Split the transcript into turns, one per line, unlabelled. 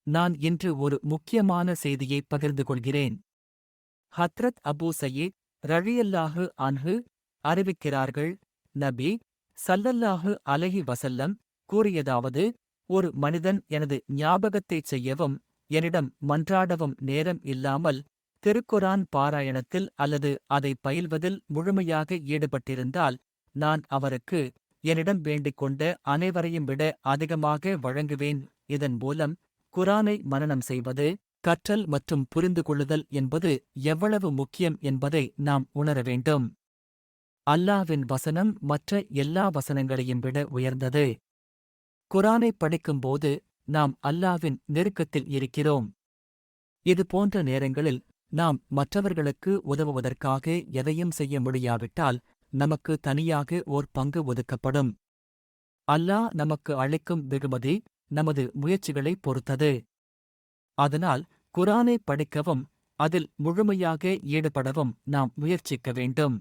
நான் இன்று ஒரு முக்கியமான செய்தியை பகிர்ந்து கொள்கிறேன். ஹத்ரத் அபூ சயீத் ரலியல்லாஹு அன்ஹு அறிவிக்கிறார்கள், நபி ஸல்லல்லாஹு அலைஹி வஸல்லம் கூறியதாவது, ஒரு மனிதன் எனது ஞாபகத்தைச் செய்யவும் என்னிடம் மன்றாடவும் நேரம் இல்லாமல் திருக்குரான் பாராயணத்தில் அல்லது அதை பயில்வதில் முழுமையாக ஈடுபட்டிருந்தால், நான் அவருக்கு என்னிடம் வேண்டிக் கொண்ட அனைவரையும் விட அதிகமாக வழங்குவேன். இதன் மூலம் குரானை மனனம் செய்வது, கற்றல் மற்றும் புரிந்து கொள்ளுதல் என்பது எவ்வளவு முக்கியம் என்பதை நாம் உணர வேண்டும். அல்லாஹ்வின் வசனம் மற்ற எல்லா வசனங்களையும் விட உயர்ந்தது. குரானை படிக்கும்போது நாம் அல்லாஹ்வின் நெருக்கத்தில் இருக்கிறோம். இது போன்ற நேரங்களில் நாம் மற்றவர்களுக்கு உதவுவதற்காக எதையும் செய்ய முடியாவிட்டால் நமக்கு தனியாக ஓர் பங்கு ஒதுக்கப்படும். அல்லாஹ் நமக்கு அளிக்கும் வெகுமதி நமது முயற்சிகளைப் பொறுத்தது. அதனால் குரானை படிக்கவும் அதில் முழுமையாக ஈடுபடவும் நாம் முயற்சிக்க வேண்டும்.